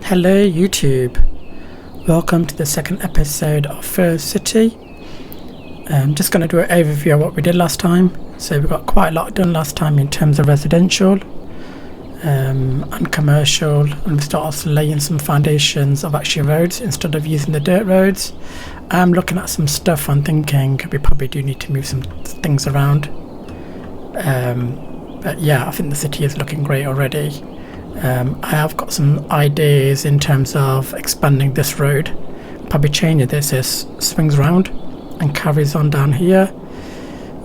Hello YouTube, welcome to the second episode of First City. I'm just going to do an overview of what we did last time. So we got quite a lot done last time in terms of residential and commercial, and we start off laying some foundations of actually roads instead of using the dirt roads. I'm looking at some stuff and thinking we probably do need to move some things around. But yeah, I think the city is looking great already. I have got some ideas in terms of expanding this road, probably changing this as swings round and carries on down here,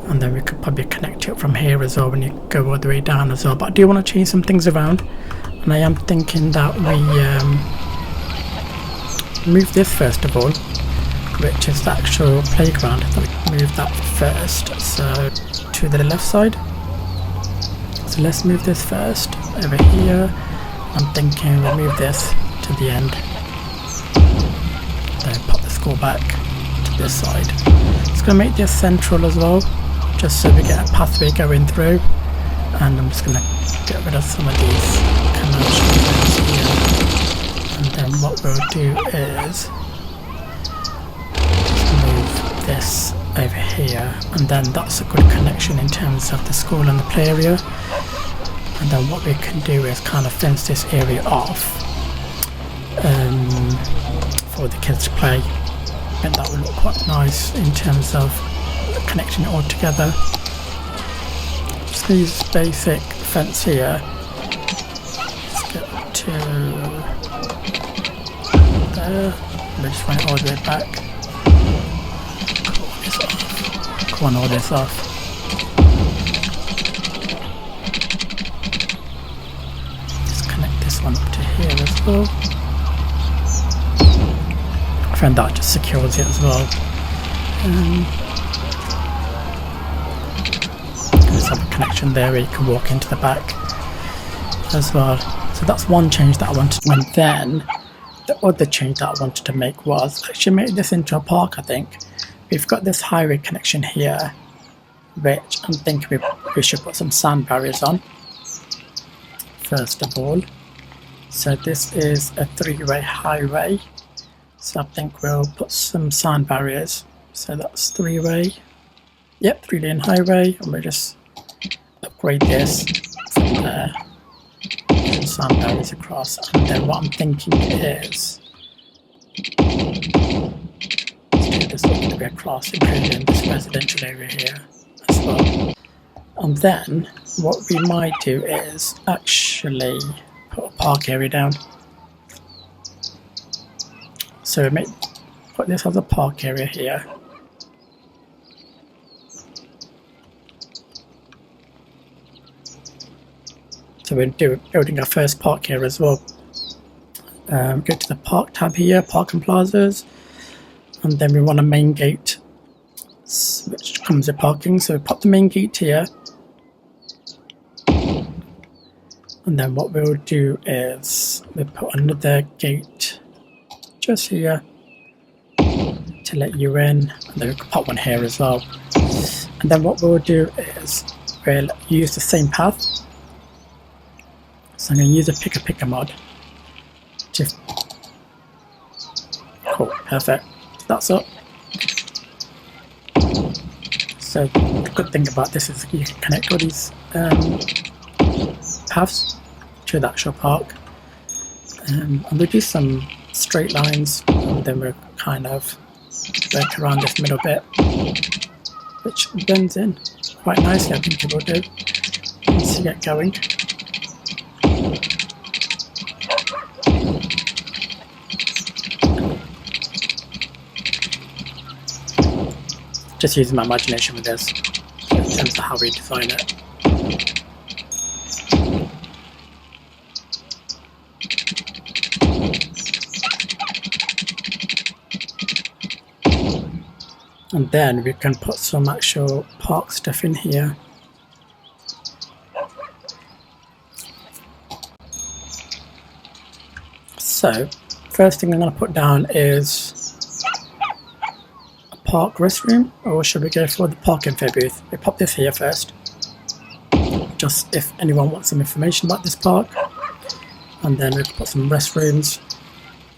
and then we could probably connect it from here as well when you go all the way down as well. But I do want to change some things around, and I am thinking that we move this first of all, which is the actual playground. I thought we'd move that first, so to the left side. So let's move this first over here. I'm thinking we'll move this to the end. Then pop the school back to this side. It's going to make this central as well, just so we get a pathway going through. And I'm just going to get rid of some of these commercial areas here. And then what we'll do is move this over here, and then that's a good connection in terms of the school and the play area. And then what we can do is kind of fence this area off for the kids to play, and that will look quite nice in terms of connecting it all together. Just use this basic fence here. Let's get up to there. We just run it all the way back. Cut all this off. One up to here as well. I find that just secures it as well. Let's have a connection there where you can walk into the back as well. So that's one change that I wanted. And then the other change that I wanted to make was actually make this into a park. I think we've got this highway connection here, which I'm thinking we should put some sand barriers on first of all. So this is a three-way highway, so I think we'll put some sand barriers. So that's three-way, yep, three-lane highway, and we'll just upgrade this from there, some sand barriers across. And then what I'm thinking is, let's do this all the way across, including this residential area here as well. And then what we might do is actually put a park area down. So we put this as a park area here. So we're building our first park here as well. Go to the park tab here, park and plazas, and then we want a main gate which comes with parking. So we pop the main gate here. And then what we'll do is we'll put another gate just here to let you in, and then we can put one here as well. And then what we'll do is we'll use the same path. So I'm going to use a picker mod. Cool, perfect. That's up. So the good thing about this is you can connect all these paths to the actual park, and we'll do some straight lines, and then we'll kind of work around this middle bit, which blends in quite nicely. I think it will do once you get going. Just using my imagination with this in terms of how we design it. And then we can put some actual park stuff in here. So, first thing I'm going to put down is a park restroom, or should we go for the park info booth? We pop this here first, just if anyone wants some information about this park. and then we can put some restrooms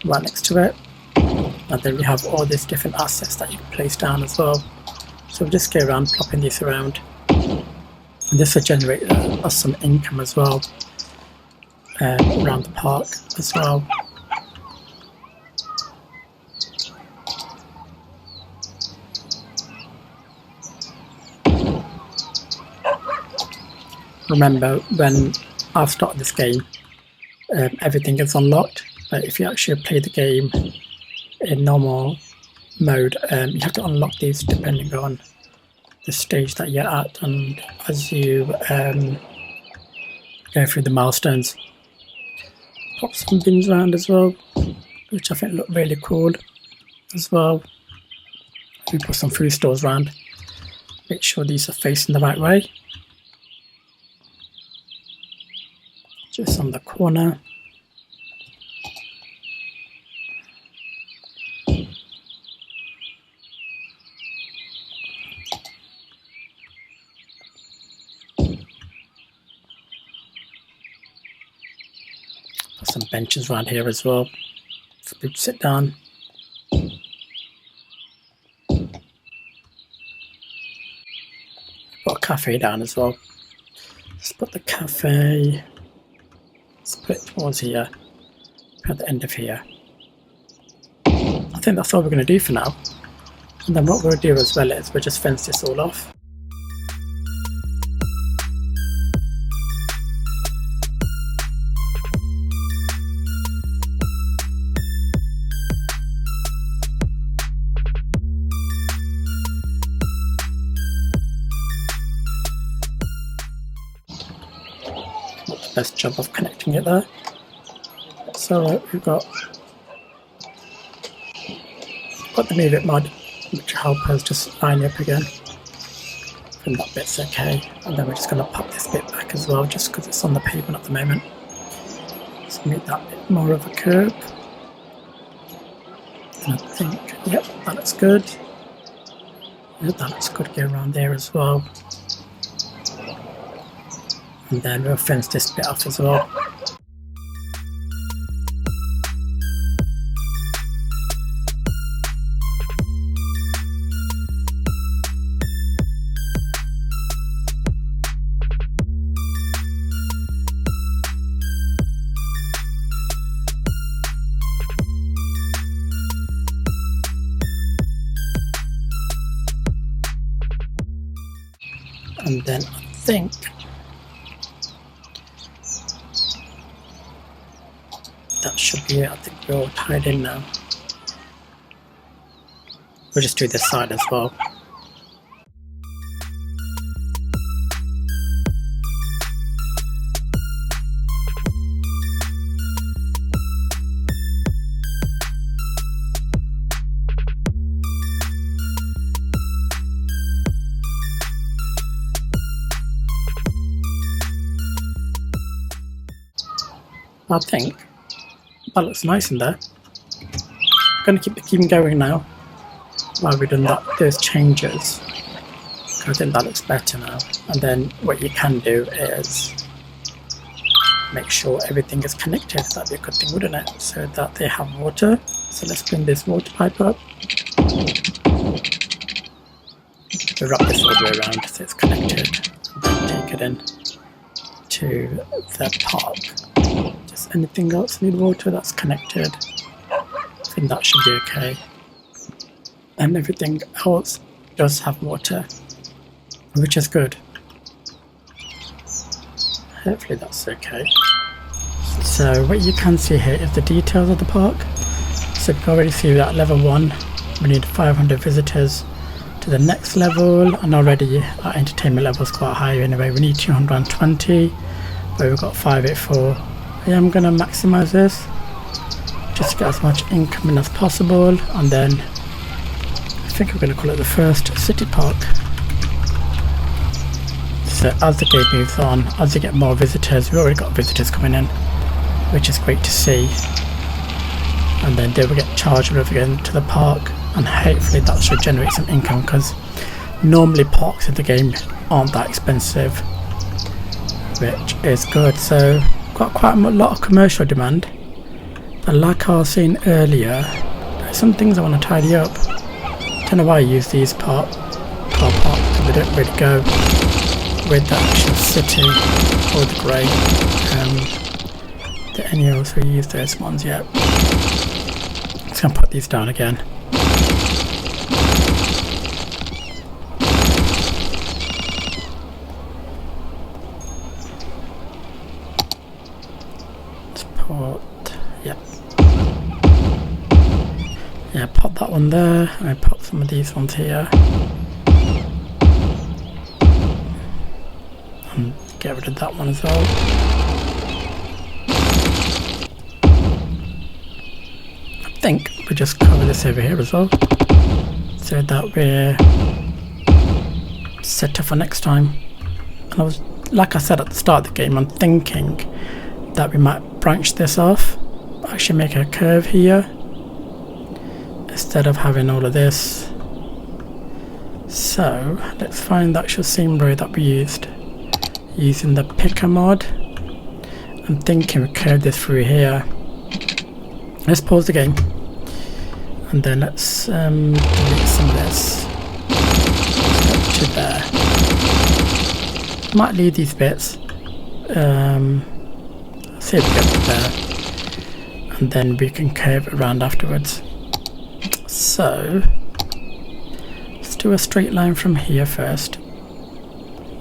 right next to it, and then we have all these different assets that you can place down as well. So we'll just go around plopping these around, and this will generate us some income as well around the park as well. Remember, when I've started this game, everything is unlocked, but if you actually play the game in normal mode, you have to unlock these depending on the stage that you're at, and as you go through the milestones. Pop some bins around as well, which I think look really cool as well. We put some food stores around, make sure these are facing the right way. Just on the corner. Put some benches around here as well for people to sit down. Put a cafe down as well. Let's put the cafe. Let's put it towards here, at the end of here. I think that's all we're going to do for now. And then what we'll do as well is we'll just fence this all off. Best job of connecting it there. So we've got the Move It mod, which will help us just line up again. And that bit's okay. And then we're just going to pop this bit back as well, just because it's on the pavement at the moment. Let's make that bit more of a curb. And I think, yep, that looks good. Yep, that looks good. Go around there as well. And then we'll fence this bit off as well. And then I think that should be it. I think we're all tied in now. We'll just do this side as well. I think that looks nice in there. I'm going to keep going now while we've done those changes. I think that looks better now. And then what you can do is make sure everything is connected. That'd be a good thing, wouldn't it? So that they have water. So let's bring this water pipe up. We'll wrap this all the way around so it's connected. And then take it in to the park. Just anything else need water that's connected. I think that should be okay. And everything else does have water, which is good. Hopefully that's okay. So what you can see here is the details of the park. So you can already see that level 1, we need 500 visitors to the next level, and already our entertainment level is quite high anyway. We need 220, but we've got 584. I am going to maximize this just to get as much income in as possible, and then I think we're going to call it the first city park. So as the game moves on, as you get more visitors, we've already got visitors coming in, which is great to see, and then they will get charged with again to the park, and hopefully that should generate some income, because normally parks in the game aren't that expensive, which is good. So got quite a lot of commercial demand, but like I was saying earlier, there's some things I want to tidy up. Don't know why I use these car parks, because they don't really go with the actual city or the grey. Did any of us reuse those ones yet? Just gonna put these down again. Yeah, pop that one there, and I pop some of these ones here. And get rid of that one as well. I think we just cover this over here as well, so that we're set up for next time. And like I said at the start of the game, I'm thinking that we might branch this off, actually make a curve here instead of having all of this. So let's find the actual seam row that we used using the picker mod. I'm thinking we curve this through here. Let's pause the game and then let's delete some of this. Let's go to there. Might leave these bits. See if we get to there, and then we can curve it around afterwards. So let's do a straight line from here first,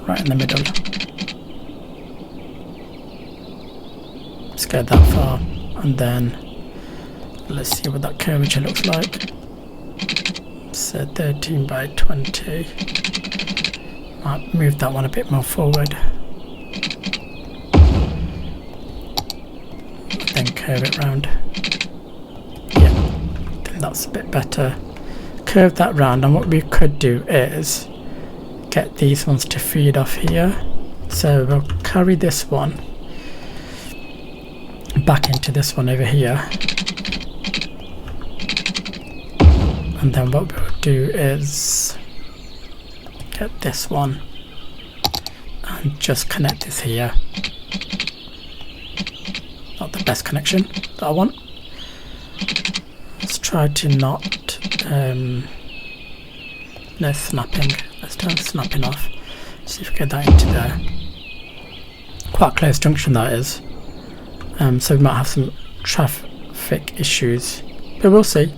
right in the middle. Let's go that far, and then let's see what that curvature looks like. So 13 by 20. Might move that one a bit more forward. Then curve it round. Yeah, I think that's a bit better. Curve that round, and what we could do is get these ones to feed off here. So we'll carry this one back into this one over here, and then what we'll do is get this one and just connect this here. Not the best connection that I want. Let's try to not no snapping. Let's turn snapping off. See if we get that into there. Quite a close junction that is. So we might have some traffic issues, but we'll see.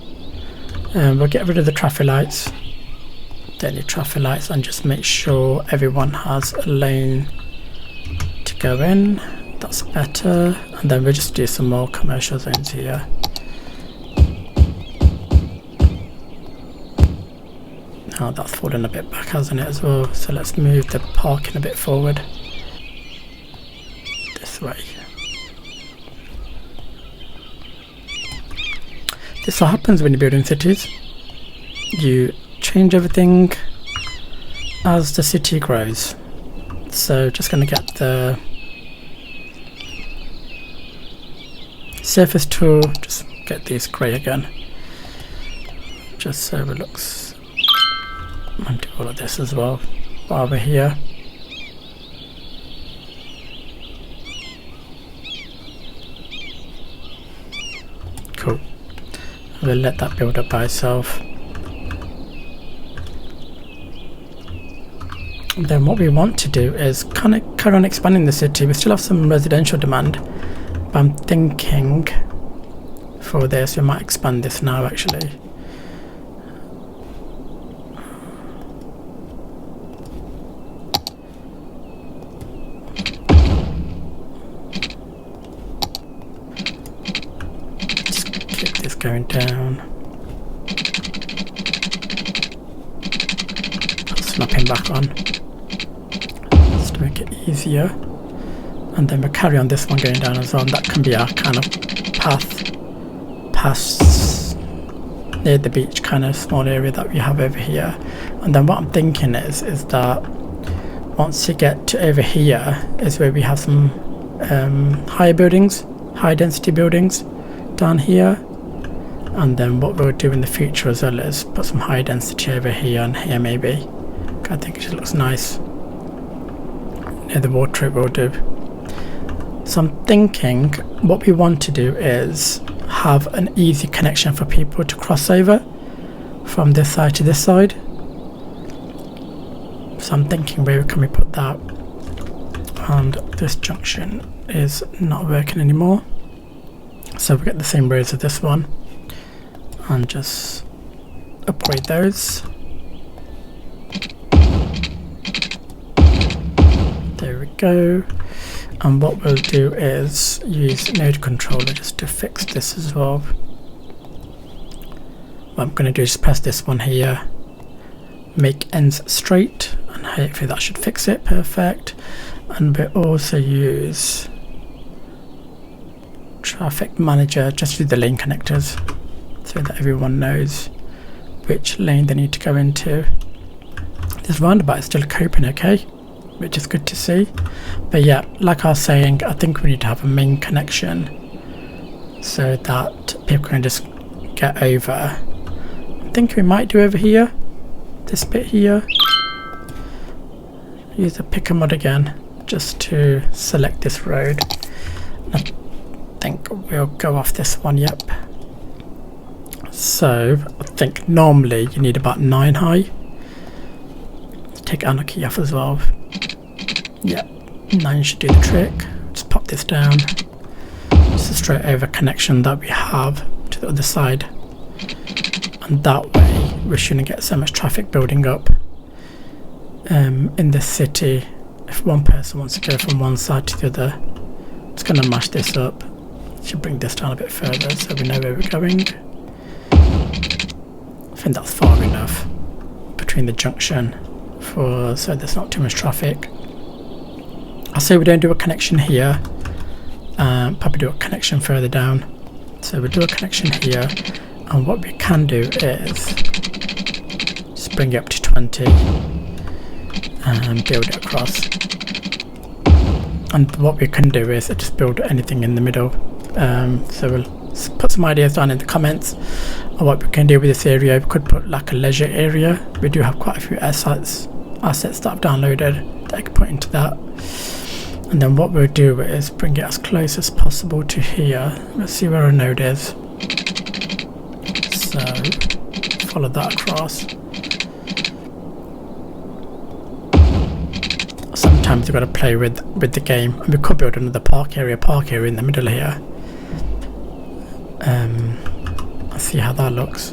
We'll get rid of the traffic lights. Don't need traffic lights, and just make sure everyone has a lane to go in. That's better, and then we'll just do some more commercial zones here. Now that's fallen a bit back, hasn't it, as well? So let's move the parking a bit forward. This way. This what happens when you're building cities. You change everything as the city grows. So just going to get the surface tool, just get these grey again, just so it looks, and do all of this as well while we're here. Cool. We'll let that build up by itself. And then what we want to do is kind of carry on expanding the city. We still have some residential demand, but I'm thinking for this we might expand this now actually. Just keep this going down. Put snapping back on. To make it easier, and then we'll carry on this one going down as well, and that can be our kind of path past near the beach kind of small area that we have over here. And then what I'm thinking is that once you get to over here is where we have some higher buildings, high density buildings down here, and then what we'll do in the future as well is put some high density over here and here maybe. I think it just looks nice. Near the water it will do. So I'm thinking what we want to do is have an easy connection for people to cross over from this side to this side. So I'm thinking, where can we put that? And this junction is not working anymore, so we get the same roads as this one, and just upgrade those. There we go. And what we'll do is use node controller just to fix this as well. What I'm going to do is press this one here, make ends straight, and hopefully that should fix it. Perfect. And we'll also use traffic manager just through the lane connectors so that everyone knows which lane they need to go into. This roundabout is still coping okay, which is good to see. But yeah, like I was saying, I think we need to have a main connection so that people can just get over. I think we might do over here, this bit here. Use the picker mod again just to select this road. I think we'll go off this one, yep. So I think normally you need about 9 high. Take anarchy off as well. Yep, 9 should do the trick. Just pop this down. It's a straight over connection that we have to the other side, and that way we shouldn't get so much traffic building up in the city. If one person wants to go from one side to the other, it's going to mash this up. Should bring this down a bit further so we know where we're going. I think that's far enough between the junction so there's not too much traffic. I say we don't do a connection here, probably do a connection further down. So we'll do a connection here, and what we can do is just bring it up to 20 and build it across. And what we can do is just build anything in the middle. So we'll put some ideas down in the comments of what we can do with this area. We could put like a leisure area. We do have quite a few assets that I've downloaded that I could put into that. And then what we'll do is bring it as close as possible to here. Let's see where our node is. So follow that across. Sometimes you've got to play with the game, and we could build another park area in the middle here. Let's see how that looks.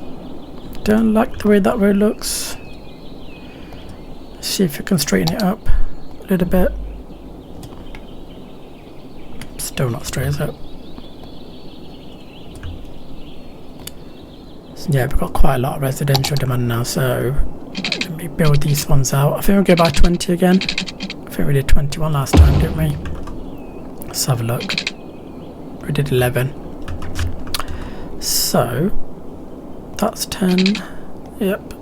Don't like the way that road looks. See if we can straighten it up a little bit. Still not straight, is it? So yeah, we've got quite a lot of residential demand now, so let me build these ones out. I think we'll go by 20 again. I think we did 21 last time, didn't we? Let's have a look. We did 11. So that's 10. Yep.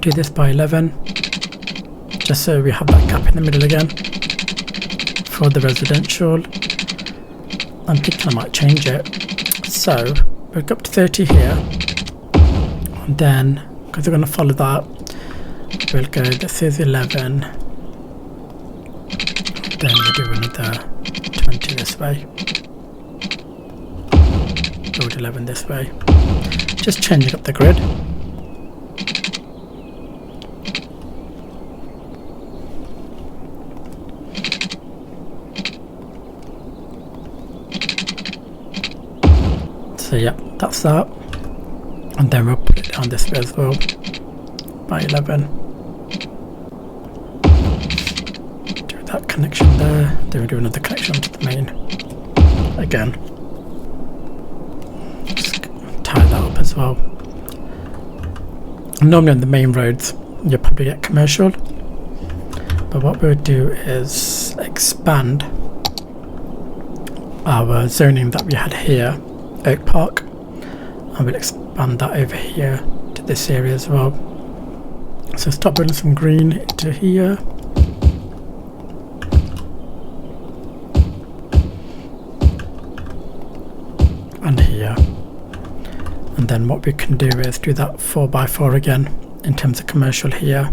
Do this by 11, just so we have that gap in the middle again for the residential. I'm thinking I might change it. So we'll go up to 30 here, and then because we're going to follow that, we'll go, this is 11, then we'll do another 20 this way, build 11 this way, just changing up the grid. So yeah, that's that, and then we'll put it down this way as well by 11. Do that connection there, then we'll do another connection to the main again. Just tie that up as well. Normally on the main roads you'll probably get commercial, but what we'll do is expand our zoning that we had here, Oak Park, and we'll expand that over here to this area as well. So start building some green into here. And here. And then what we can do is do that 4x4 again in terms of commercial here.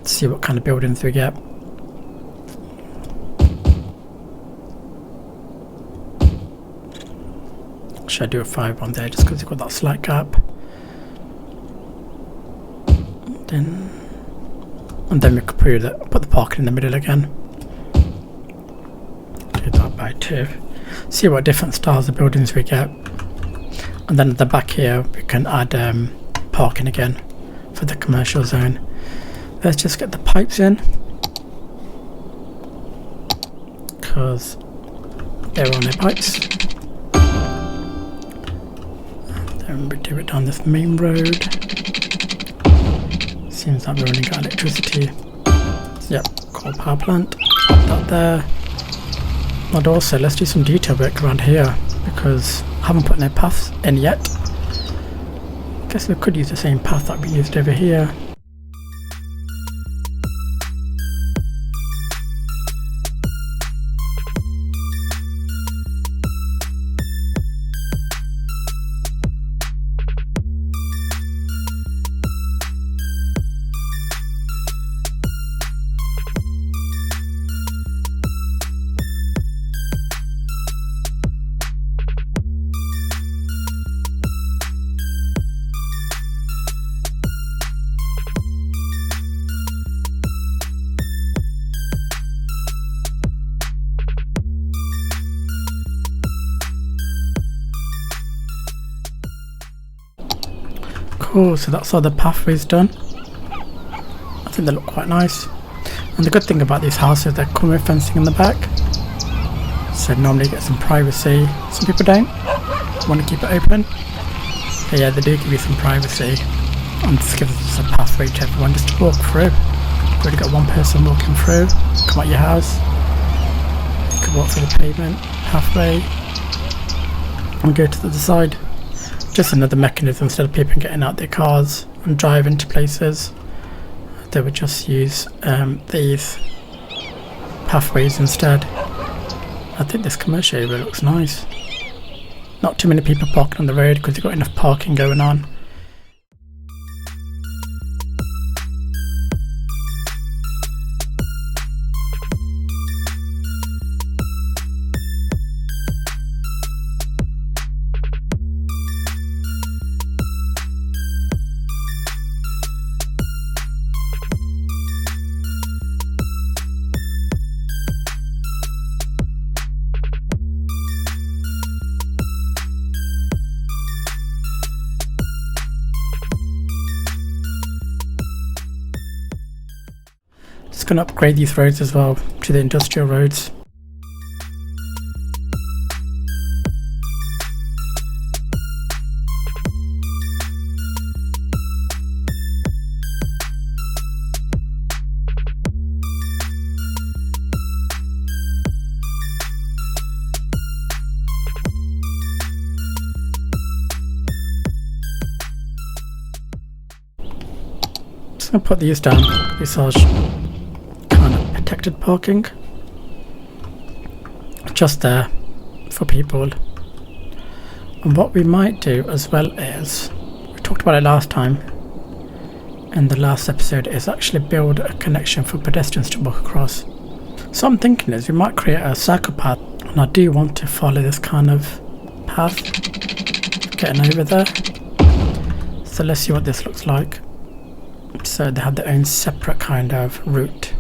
See what kind of buildings we get. Should I do a 5 on there just because you've got that slight gap? And then we could put the parking in the middle again. Do that by 2. See what different styles of buildings we get. And then at the back here we can add parking again for the commercial zone. Let's just get the pipes in, because they're on their pipes. And then we do it down this main road. Seems like we're running out of electricity. Yep, coal power plant. Pop that there. And also, let's do some detail work around here, because I haven't put any paths in yet. Guess we could use the same path that we used over here. Cool, so that's all the pathways done. I think they look quite nice. And the good thing about these houses, they come with fencing in the back. So normally you get some privacy. Some people don't want to keep it open. But yeah, they do give you some privacy. And this gives us a pathway to everyone just to walk through. You've already got one person walking through, come out your house. You can walk through the pavement, pathway, and go to the other side. Just another mechanism. Instead of people getting out their cars and driving to places, they would just use these pathways instead. I think this commercial area looks nice. Not too many people parking on the road because you've got enough parking going on. Just going to upgrade these roads as well to the industrial roads. Just going to put these down. These are kind of protected parking, just there for people. And what we might do as well is, we talked about it last time in the last episode, is actually build a connection for pedestrians to walk across. So I'm thinking is we might create a cycle path, and I do want to follow this kind of path getting over there. So let's see what this looks like. So they have their own separate kind of route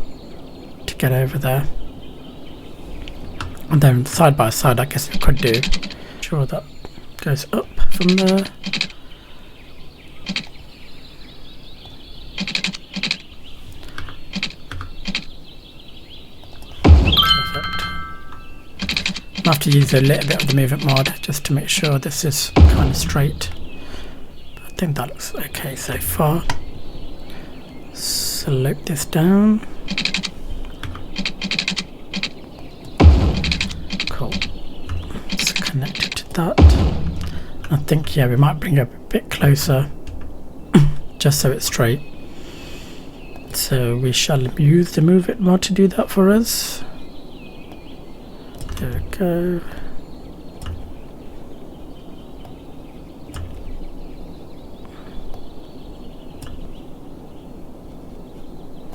to get over there, and then side by side I guess we could do. Sure, that goes up from there. Perfect. I have to use a little bit of the movement mod just to make sure this is kind of straight. I think that looks okay so far. Slope this down. Cool. It's connected to that. I think, yeah, we might bring it up a bit closer just so it's straight. So we shall use the move it mod to do that for us. There we go.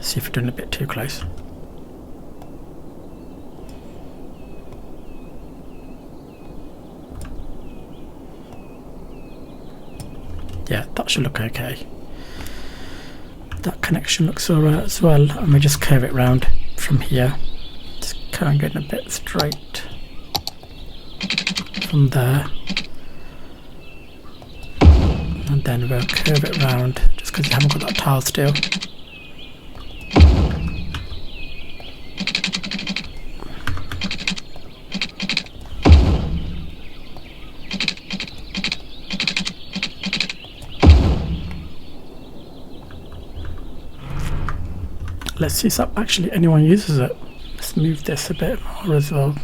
See if we're doing a bit too close. Yeah, that should look okay. That connection looks alright as well, and we just curve it round from here. Just kind of getting a bit straight from there. And then we'll curve it round just because you haven't got that tile still. Let's see if actually anyone uses it. Let's move this a bit more as well.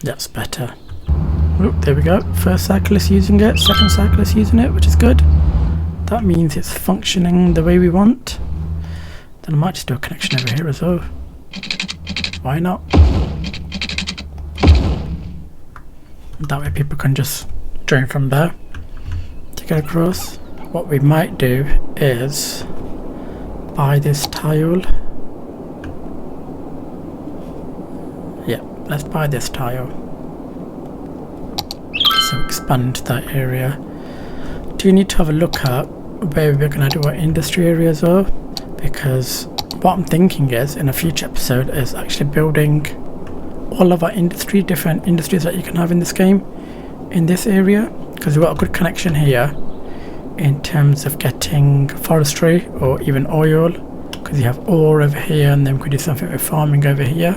That's better. Oop, there we go. First cyclist using it, second cyclist using it, which is good. That means it's functioning the way we want. Then I might just do a connection over here as well. Why not? That way people can just join from there to get across. What we might do is buy this tile. Yeah, let's buy this tile. So expand that area. Do you need to have a look at where we're going to do our industry area as well? Because what I'm thinking is in a future episode is actually building all of our different industries that you can have in this game in this area, because we've got a good connection here in terms of getting forestry or even oil, because you have ore over here, and then we could do something with farming over here.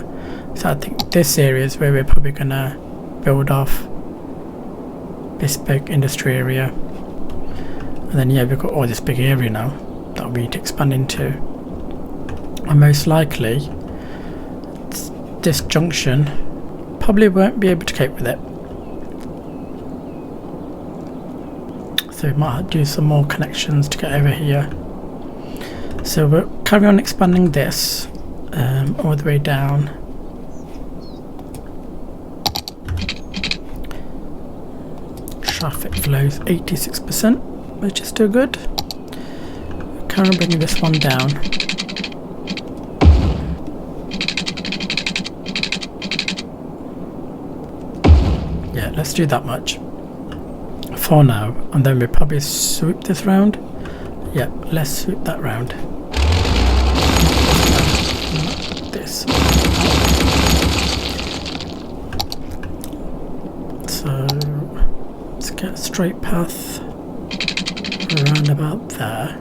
So I think this area is where we're probably gonna build off this big industry area, and then yeah, we've got all this big area now that we need to expand into, and most likely this junction probably won't be able to cope with it, so we might have to do some more connections to get over here. So we'll carry on expanding this all the way down. Traffic flows 86%, which is still good. We'll carry on bringing this one down. Yeah, let's do that much for now, and then we'll probably swoop this round. Yeah, let's swoop that round. Not this. So let's get a straight path around about there.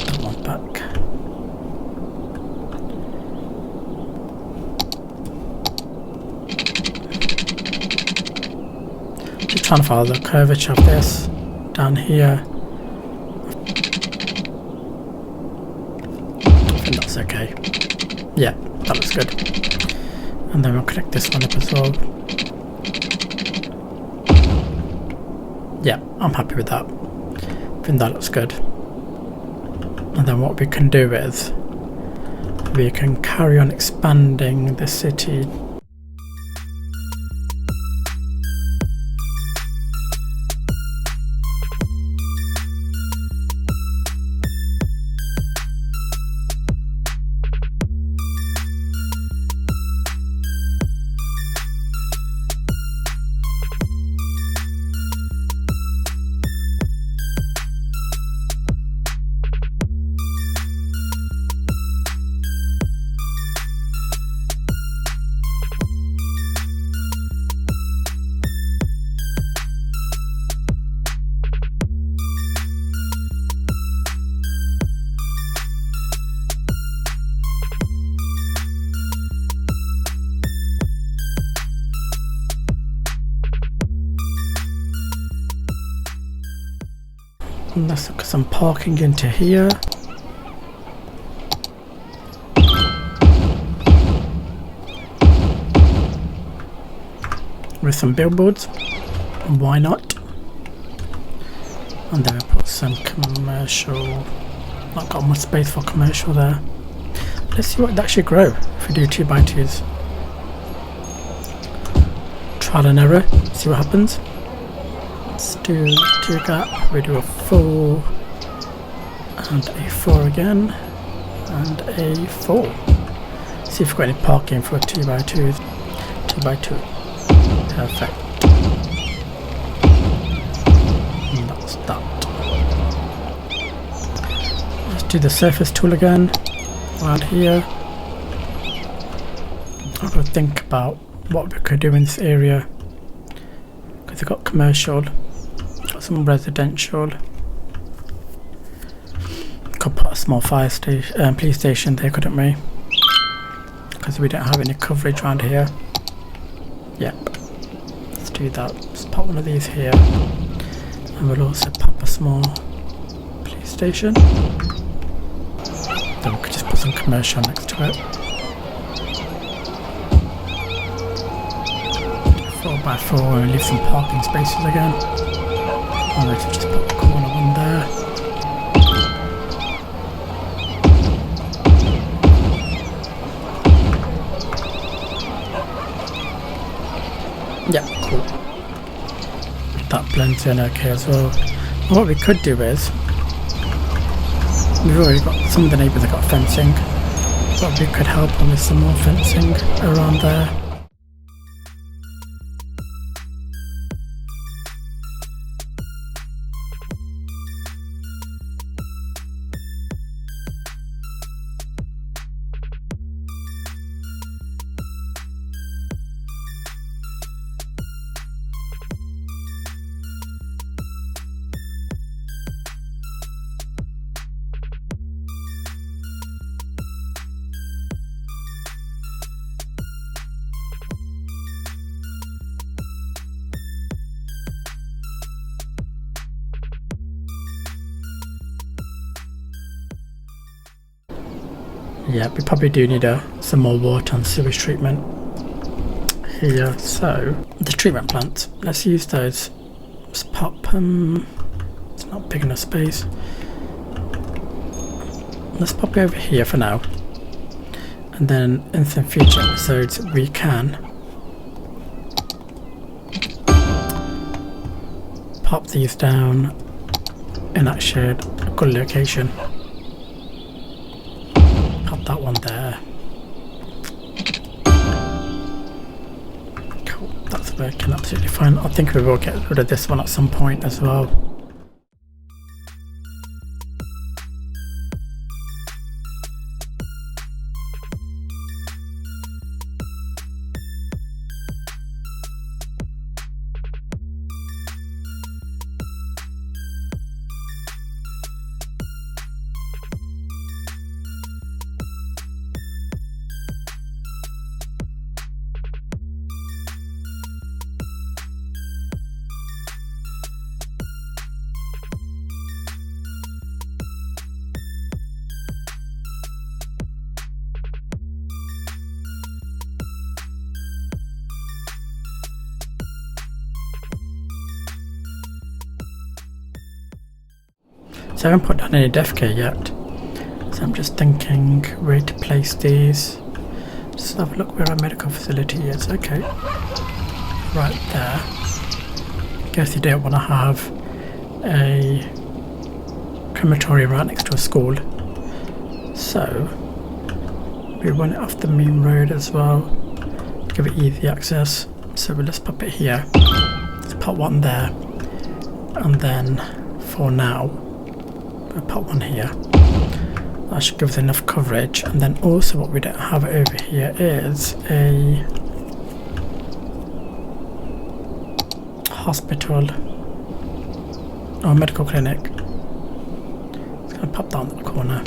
That one back. Just trying to follow the curvature of this down here. I think that's okay. Yeah, that looks good. And then we'll connect this one up as well. Yeah, I'm happy with that. I think that looks good. And then what we can do is we can carry on expanding the city. And let's look at some parking into here. With some billboards, and why not? And then we'll put some commercial. Not got much space for commercial there. Let's see what it actually grow if we do 2x2s. Trial and error, see what happens. Let's do 2 gap, we do a 4 and a 4 again and a 4. See if we've got any parking for 2x2s. 2x2. Perfect. And that's that. Let's do the surface tool again. Around here. I'm going to think about what we could do in this area. Because we've got commercial, got some residential. Could put a small fire station, police station there, couldn't we? Because we don't have any coverage around here. Yep. Let's do that. Let's pop one of these here. And we'll also pop a small police station. Then we could just put some commercial next to it. 4x4 and leave some parking spaces again. And let's just put the corner one there. Yeah, cool. That blends in okay as well. And what we could do is, we've already got some of the neighbours that got fencing, but we could help them with some more fencing around there. Yeah, we probably do need some more water and sewage treatment here. So the treatment plants, let's use those. Let's pop it's not big enough space. Let's pop it over here for now, and then in some future episodes we can pop these down in actually a good location. That one there. Cool, that's working absolutely fine. I think we will get rid of this one at some point as well. So I haven't put down any death care yet, so I'm just thinking where to place these. Just have a look where our medical facility is. Okay, right there. Guess you don't want to have a crematorium right next to a school, so we run it off the main road as well to give it easy access. So we'll just pop it here. Let's pop one there, and then for now we'll put one here. That should give us enough coverage. And then also what we don't have over here is a hospital or medical clinic. It's going to pop down the corner.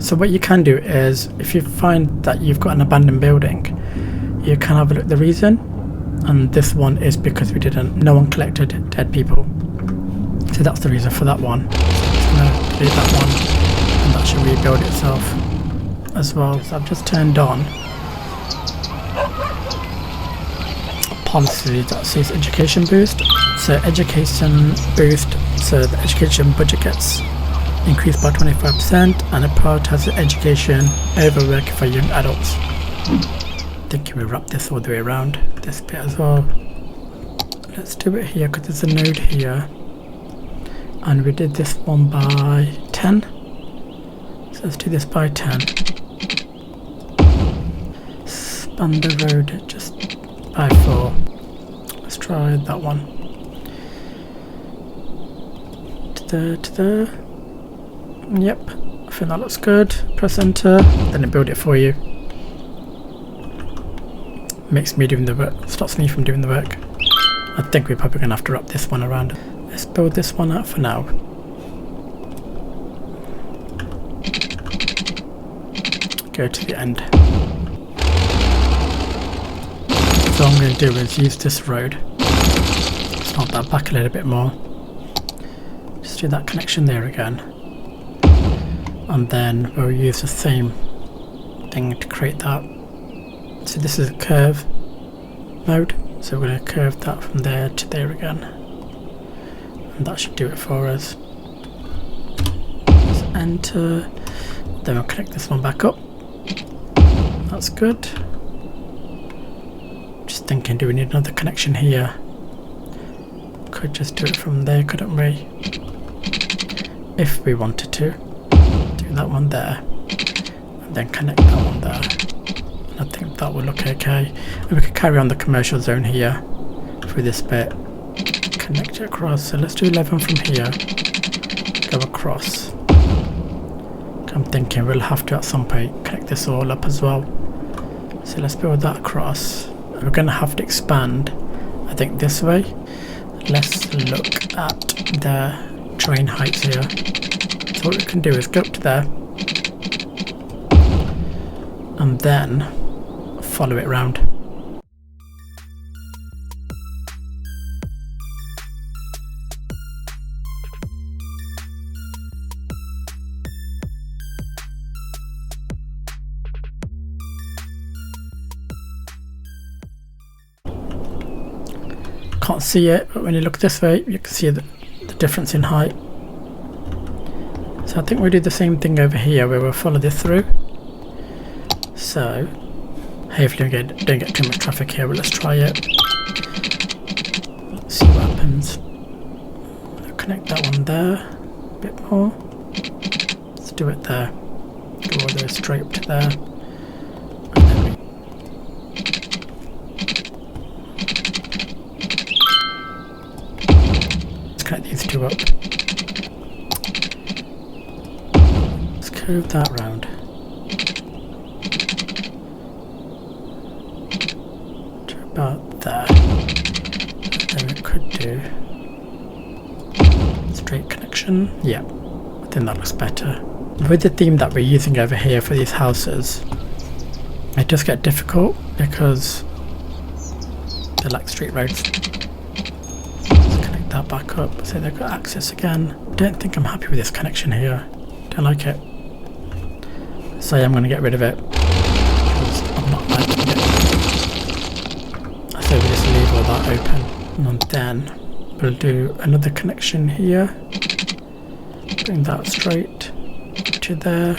So what you can do is, if you find that you've got an abandoned building, you can have a look at the reason. And this one is because no one collected dead people. So that's the reason for that one. So I'm just going to delete that one, and that should rebuild itself as well. So I've just turned on policy that says education boost. So education boost, so the education budget gets increased by 25% and it prioritizes education over work for young adults. I think we wrap this all the way around this bit as well. Let's do it here because there's a node here and we did this one by 10. So let's do this by 10. Span the road just by 4. Let's try that one. To there. Yep, I think that looks good. Press enter, then it build it for you. Makes me doing the work, stops me from doing the work. I think we're probably gonna have to wrap this one around. Let's build this one out for now. Go to the end. So what I'm going to do is use this road. Smart that back a little bit more. Just do that connection there again. And then we'll use the same thing to create that. So this is a curve mode. So we're going to curve that from there to there again. And that should do it for us. Just enter. Then we'll connect this one back up. That's good. Just thinking, do we need another connection here? Could just do it from there, couldn't we? If we wanted to. Do that one there. And then connect that one there. And I think that will look okay. And we could carry on the commercial zone here through this bit. Connect it across. So let's do 11 from here. Go across. I'm thinking we'll have to at some point connect this all up as well. So let's build that across. We're going to have to expand, I think, this way. Let's look at the train heights here. So what we can do is go up to there and then follow it around. Can't see it, but when you look this way you can see the difference in height. So I think we'll do the same thing over here where we'll follow this through. So hopefully we don't get too much traffic here, but let's try it. Let's see what happens. I'll connect that one there a bit more. Let's do it there. Go all the way straight up to there. Connect these two up. Let's curve that round. To about there. Then we could do straight connection. Yeah, I think that looks better. With the theme that we're using over here for these houses, it does get difficult because they're like street roads. That back up so they've got access again. Don't think I'm happy with this connection here. Don't like it. So I'm going to get rid of it because I'm not liking it. So we just leave all that open and then we'll do another connection here. Bring that straight to there.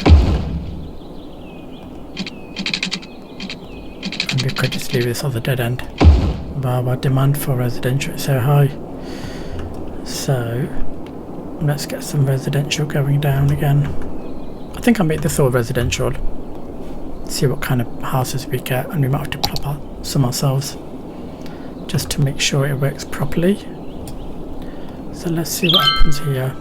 And we could just leave this as a dead end. But our demand for residential is so high. So let's get some residential going down again. I think I'll make this all residential. See what kind of houses we get, and we might have to plop out some ourselves just to make sure it works properly. So let's see what happens here.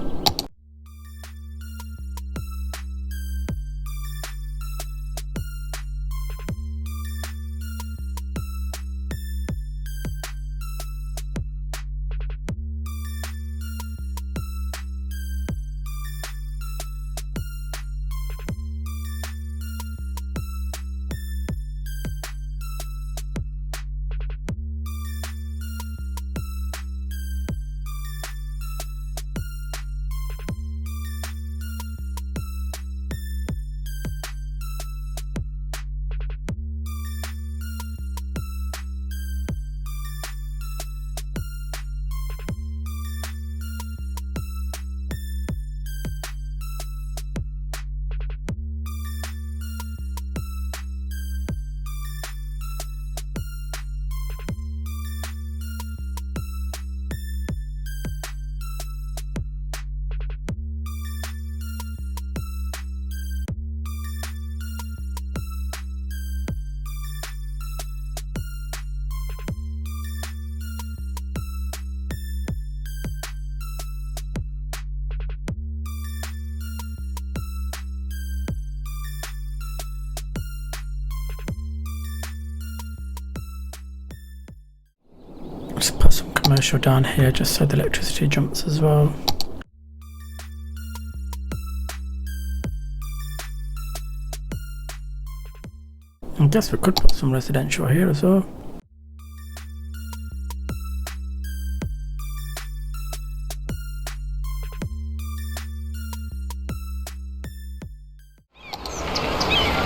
commercial down here just so the electricity jumps as well. I guess we could put some residential here as well.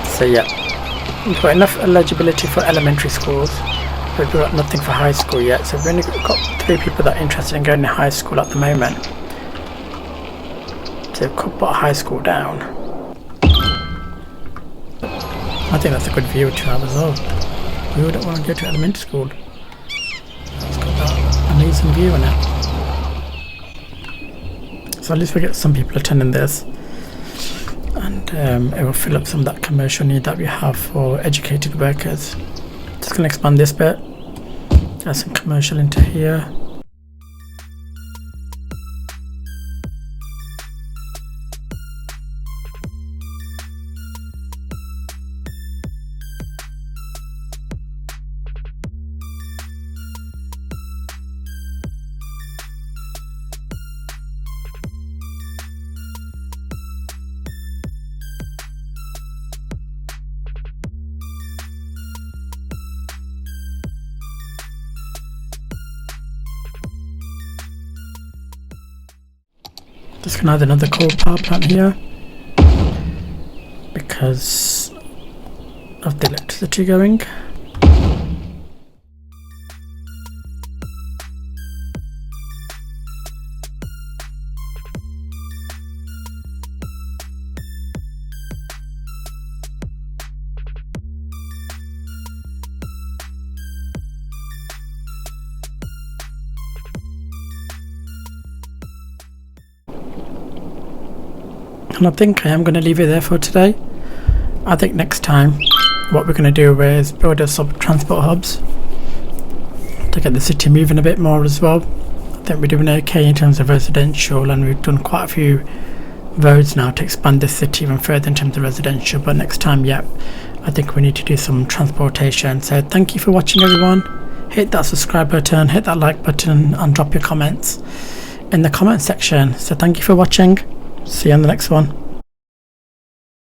So yeah, we've got enough eligibility for elementary schools, but we've got nothing for high school yet. So we've only got 3 people that are interested in going to high school at the moment. So we could put high school down. I think that's a good view to have as well. Who don't want to go to elementary school? It's got that amazing view in it. So at least we get some people attending this. And it will fill up some of that commercial need that we have for educated workers. Just going to expand this bit, add some commercial into here. Just gonna add another coal power plant here because of the electricity going. And I think I am going to leave it there for today. I think next time what we're going to do is build us some transport hubs to get the city moving a bit more as well. I think we're doing okay in terms of residential, and we've done quite a few roads now to expand the city even further in terms of residential. But next time, yeah, I think we need to do some transportation. So thank you for watching, everyone. Hit that subscribe button, hit that like button, and drop your comments in the comment section. So thank you for watching. See you on the next one.